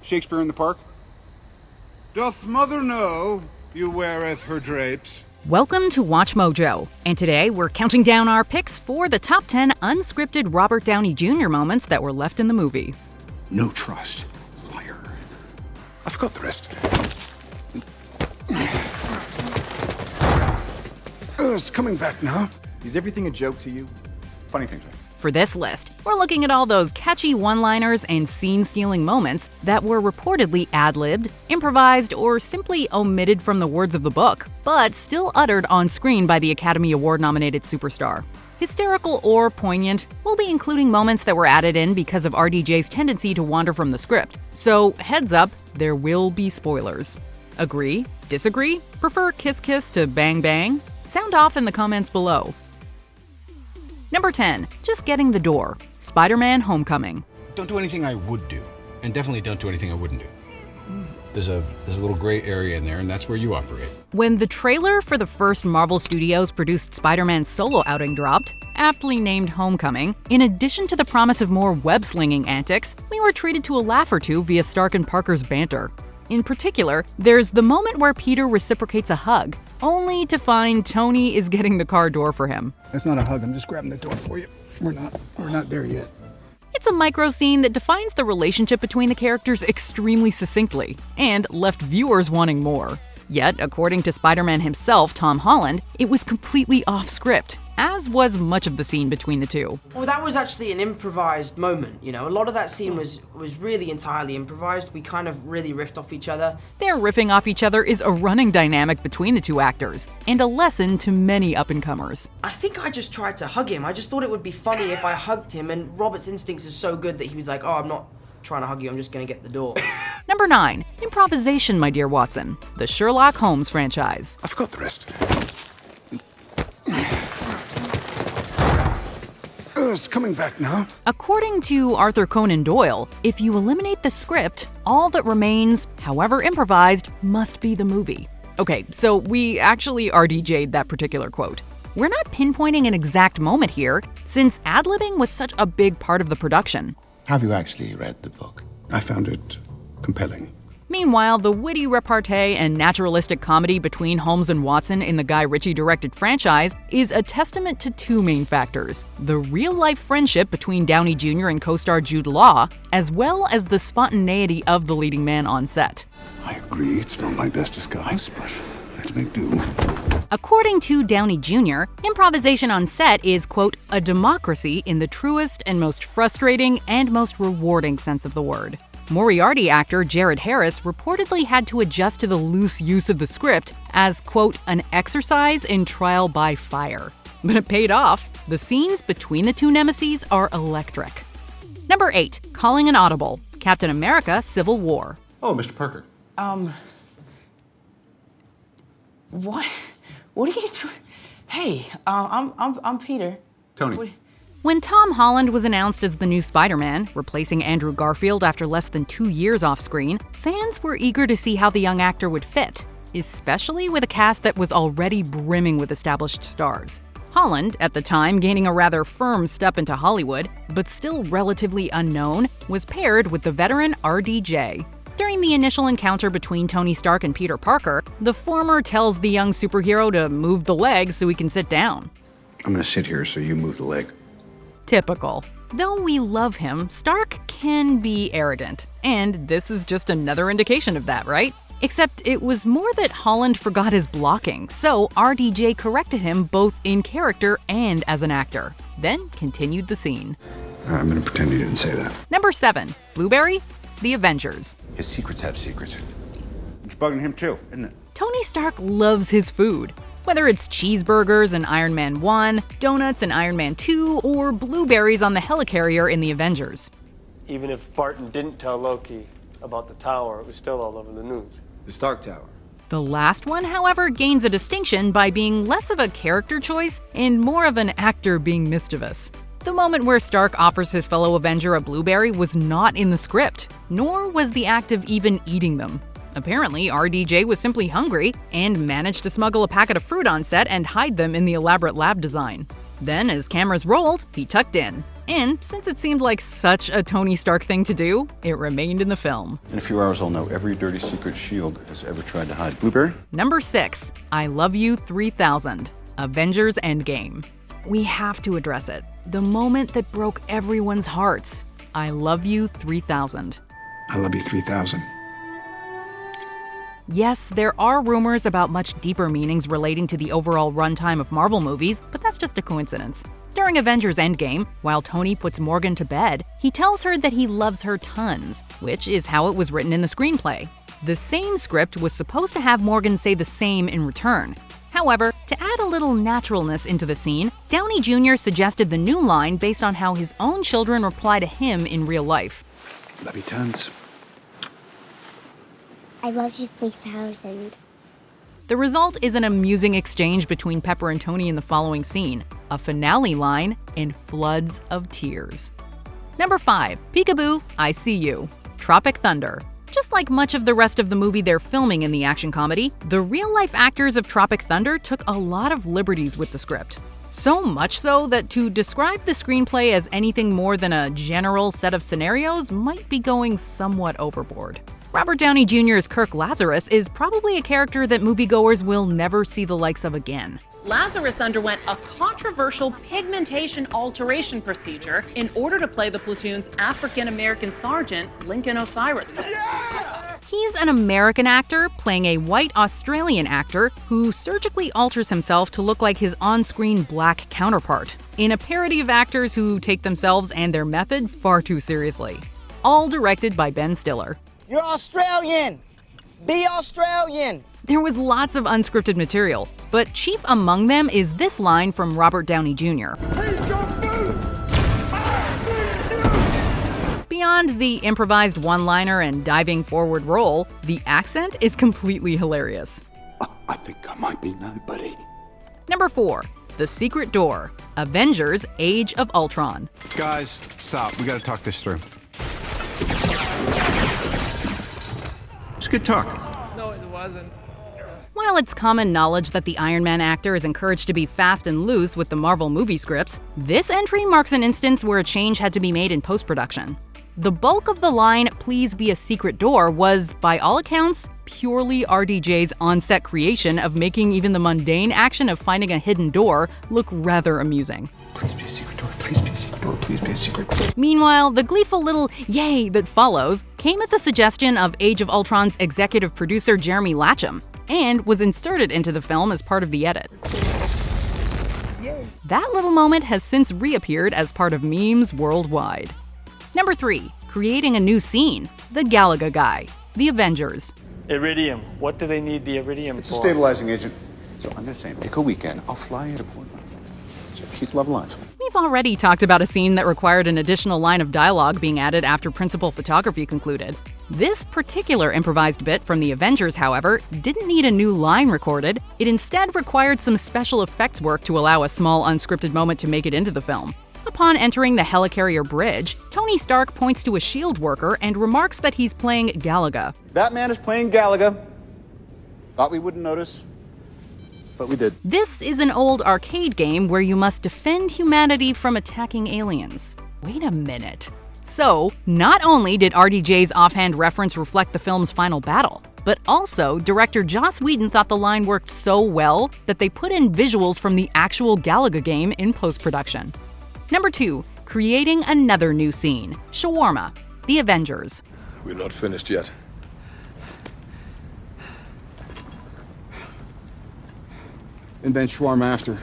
Shakespeare in the Park? Doth mother know you weareth her drapes? Welcome to WatchMojo, and today we're counting down our picks for the top 10 unscripted Robert Downey Jr. moments that were left in the movie. No trust. Liar. I forgot the rest. It's coming back now. Is everything a joke to you? Funny things, right? For this list, we're looking at all those catchy one-liners and scene-stealing moments that were reportedly ad-libbed, improvised, or simply omitted from the words of the book, but still uttered on screen by the Academy Award-nominated superstar. Hysterical or poignant, we'll be including moments that were added in because of RDJ's tendency to wander from the script. So, heads up, there will be spoilers. Agree? Disagree? Prefer kiss kiss to bang bang? Sound off in the comments below. Number 10. Just getting the door. SpiderMan Homecoming. Don't do anything I would do, and definitely don't do anything I wouldn't do. There's a little gray area in there, and that's where you operate. When the trailer for the first Marvel Studios produced Spider-Man's solo outing dropped, aptly named Homecoming, in addition to the promise of more web-slinging antics, we were treated to a laugh or two via Stark and Parker's banter. In particular, there's the moment where Peter reciprocates a hug, only to find Tony is getting the car door for him. That's not a hug. I'm just grabbing the door for you. We're not there yet. It's a micro scene that defines the relationship between the characters extremely succinctly, and left viewers wanting more. Yet, according to Spider-Man himself, Tom Holland, it was completely off script, as was much of the scene between the two. Well, that was actually an improvised moment, you know. A lot of that scene was really entirely improvised. We kind of really riffed off each other. Their riffing off each other is a running dynamic between the two actors, and a lesson to many up-and-comers. I think I just tried to hug him. I just thought it would be funny if I hugged him, and Robert's instincts are so good that he was like, oh, I'm not trying to hug you, I'm just gonna get the door. Number 9. Improvisation, my dear Watson. The Sherlock Holmes franchise. I forgot the rest. It's coming back now. According to Arthur Conan Doyle, if you eliminate the script, all that remains, however improvised, must be the movie. Okay, so we actually RDJ'd that particular quote. We're not pinpointing an exact moment here, since ad-libbing was such a big part of the production. Have you actually read the book? I found it compelling. Meanwhile, the witty repartee and naturalistic comedy between Holmes and Watson in the Guy Ritchie-directed franchise is a testament to two main factors: the real-life friendship between Downey Jr. and co-star Jude Law, as well as the spontaneity of the leading man on set. I agree, it's not my best disguise, but let's make do. According to Downey Jr., improvisation on set is, quote, a democracy in the truest and most frustrating and most rewarding sense of the word. Moriarty actor Jared Harris reportedly had to adjust to the loose use of the script as, quote, an exercise in trial by fire. But it paid off. The scenes between the two nemeses are electric. Number 8. Calling an audible. Captain America: Civil War. Oh, Mr. Parker. What are you doing? Hey, I'm Peter. Tony. When Tom Holland was announced as the new Spider-Man, replacing Andrew Garfield after less than 2 years off-screen, fans were eager to see how the young actor would fit, especially with a cast that was already brimming with established stars. Holland, at the time gaining a rather firm step into Hollywood, but still relatively unknown, was paired with the veteran RDJ. During the initial encounter between Tony Stark and Peter Parker, the former tells the young superhero to move the leg so he can sit down. I'm gonna sit here so you move the leg. Typical. Though we love him, Stark can be arrogant, and this is just another indication of that, right? Except it was more that Holland forgot his blocking, so RDJ corrected him both in character and as an actor, then continued the scene. I'm gonna pretend you didn't say that. Number 7. Blueberry: The Avengers. His secrets have secrets. It's bugging him too, isn't it? Tony Stark loves his food. Whether it's cheeseburgers in Iron Man 1, donuts in Iron Man 2, or blueberries on the helicarrier in The Avengers. Even if Barton didn't tell Loki about the tower, it was still all over the news. The Stark Tower. The last one, however, gains a distinction by being less of a character choice and more of an actor being mischievous. The moment where Stark offers his fellow Avenger a blueberry was not in the script, nor was the act of even eating them. Apparently, RDJ was simply hungry and managed to smuggle a packet of fruit on set and hide them in the elaborate lab design. Then, as cameras rolled, he tucked in. And since it seemed like such a Tony Stark thing to do, it remained in the film. In a few hours, I'll know every dirty secret S.H.I.E.L.D. has ever tried to hide. Blueberry? Number 6, I Love You 3000, Avengers Endgame. We have to address it. The moment that broke everyone's hearts. I Love You 3000. I love you 3000. Yes, there are rumors about much deeper meanings relating to the overall runtime of Marvel movies, but that's just a coincidence. During Avengers Endgame, while Tony puts Morgan to bed, he tells her that he loves her tons, which is how it was written in the screenplay. The same script was supposed to have Morgan say the same in return. However, to add a little naturalness into the scene, Downey Jr. suggested the new line based on how his own children reply to him in real life. Love you tons. I love you 3000. The result is an amusing exchange between Pepper and Tony in the following scene, a finale line, and floods of tears. Number 5, Peekaboo, I See You, Tropic Thunder. Just like much of the rest of the movie they're filming in the action comedy, the real-life actors of Tropic Thunder took a lot of liberties with the script. So much so that to describe the screenplay as anything more than a general set of scenarios might be going somewhat overboard. Robert Downey Jr.'s Kirk Lazarus is probably a character that moviegoers will never see the likes of again. Lazarus underwent a controversial pigmentation alteration procedure in order to play the platoon's African-American sergeant, Lincoln Osiris. He's an American actor playing a white Australian actor who surgically alters himself to look like his on-screen black counterpart, in a parody of actors who take themselves and their method far too seriously. All directed by Ben Stiller. You're Australian! Be Australian! There was lots of unscripted material, but chief among them is this line from Robert Downey Jr. Beyond the improvised one-liner and diving forward role, the accent is completely hilarious. I think I might be nobody. Number 4, The Secret Door, Avengers Age of Ultron. Guys, stop. We gotta talk this through. It's good talk. No, it wasn't. While it's common knowledge that the Iron Man actor is encouraged to be fast and loose with the Marvel movie scripts, this entry marks an instance where a change had to be made in post-production. The bulk of the line, "Please be a secret door," was, by all accounts, purely RDJ's on-set creation of making even the mundane action of finding a hidden door look rather amusing. Please be a secret door. Please be a secret door. Please be a secret door. Meanwhile, the gleeful little "yay" that follows came at the suggestion of Age of Ultron's executive producer Jeremy Latcham, and was inserted into the film as part of the edit. That little moment has since reappeared as part of memes worldwide. Number 3, creating a new scene, the Galaga guy, the Avengers. Iridium. What do they need the iridium It's for? a stabilizing agent. So I'm just saying, pick a weekend. I'll fly you to Portland. Keep love alive. We've already talked about a scene that required an additional line of dialogue being added after principal photography concluded. This particular improvised bit from the Avengers, however, didn't need a new line recorded. It instead required some special effects work to allow a small unscripted moment to make it into the film. Upon entering the helicarrier bridge, Tony Stark points to a S.H.I.E.L.D. worker and remarks that he's playing Galaga. That man is playing Galaga. Thought we wouldn't notice, but we did. This is an old arcade game where you must defend humanity from attacking aliens. Wait a minute. So, not only did RDJ's offhand reference reflect the film's final battle, but also director Joss Whedon thought the line worked so well that they put in visuals from the actual Galaga game in post-production. Number 2, creating another new scene, Shawarma, the Avengers. We're not finished yet. And then shawarma after.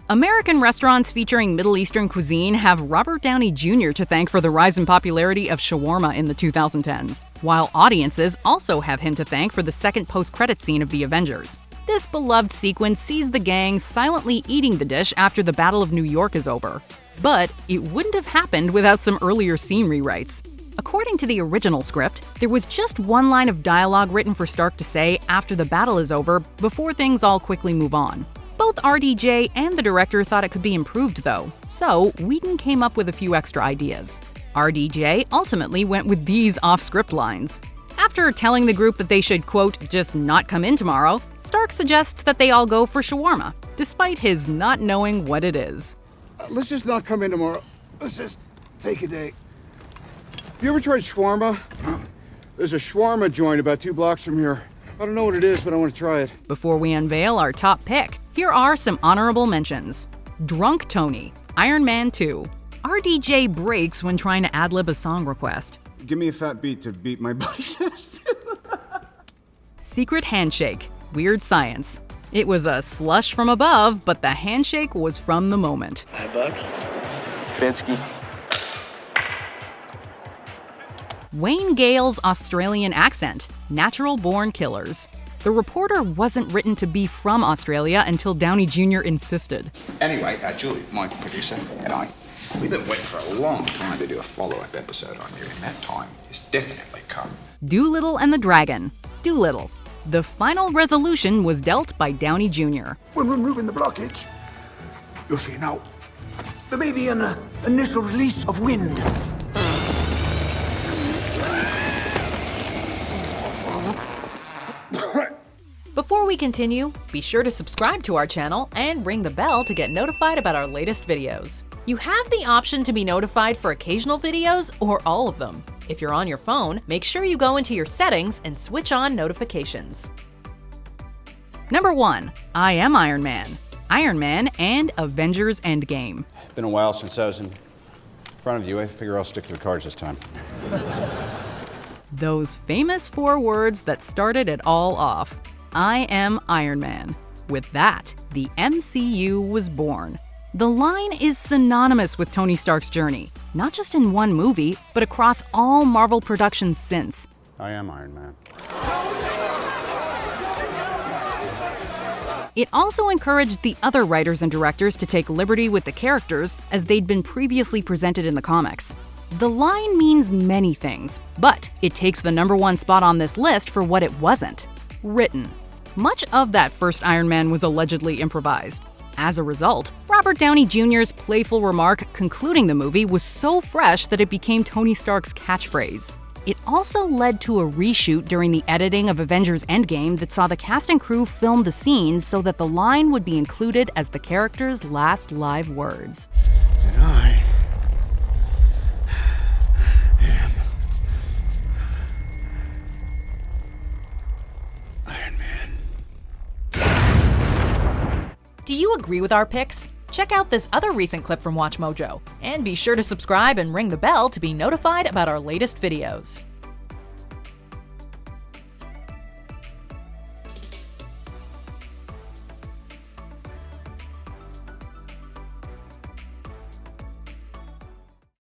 American restaurants featuring Middle Eastern cuisine have Robert Downey Jr. to thank for the rise in popularity of shawarma in the 2010s, while audiences also have him to thank for the second post-credits scene of The Avengers. This beloved sequence sees the gang silently eating the dish after the Battle of New York is over. But it wouldn't have happened without some earlier scene rewrites. According to the original script, there was just one line of dialogue written for Stark to say after the battle is over before things all quickly move on. Both RDJ and the director thought it could be improved though, so Whedon came up with a few extra ideas. RDJ ultimately went with these off-script lines. After telling the group that they should, quote, just not come in tomorrow, Stark suggests that they all go for shawarma, despite his not knowing what it is. Let's just not come in tomorrow. Let's just Take a day. You ever tried shawarma? There's a shawarma joint about 2 blocks from here. I don't know what it is, but I want to try it. Before we unveil our top pick, here are some honorable mentions. Drunk Tony, Iron Man 2. RDJ breaks when trying to ad-lib a song request. Give me a fat beat to beat my buddy's ass. Secret Handshake, Weird Science. It was a slush from above, but the handshake was from the moment. Hi, Buck. Binsky. Wayne Gale's Australian accent, Natural Born Killers. The reporter wasn't written to be from Australia until Downey Jr. insisted. Anyway, Julie, my producer, and I, we've been waiting for a long time to do a follow-up episode on you, and that time has definitely come. Doolittle and the Dragon, Doolittle. The final resolution was dealt by Downey Jr. When removing the blockage, you'll see now, there may be an initial release of wind. Before we continue, be sure to subscribe to our channel and ring the bell to get notified about our latest videos. You have the option to be notified for occasional videos or all of them. If you're on your phone, make sure you go into your settings and switch on notifications. Number 1. I Am Iron Man. Iron Man and Avengers Endgame. Been a while since I was in front of you. I figure I'll stick to the cards this time. Those famous 4 words that started it all off. I am Iron Man. With that, the MCU was born. The line is synonymous with Tony Stark's journey, not just in one movie, but across all Marvel productions since. I am Iron Man. It also encouraged the other writers and directors to take liberty with the characters as they'd been previously presented in the comics. The line means many things, but it takes the number 1 spot on this list for what it wasn't: written. Much of that first Iron Man was allegedly improvised. As a result, Robert Downey Jr.'s playful remark concluding the movie was so fresh that it became Tony Stark's catchphrase. It also led to a reshoot during the editing of Avengers Endgame that saw the cast and crew film the scenes so that the line would be included as the character's last live words. And I am Iron Man. Do you agree with our picks? Check out this other recent clip from WatchMojo, and be sure to subscribe and ring the bell to be notified about our latest videos.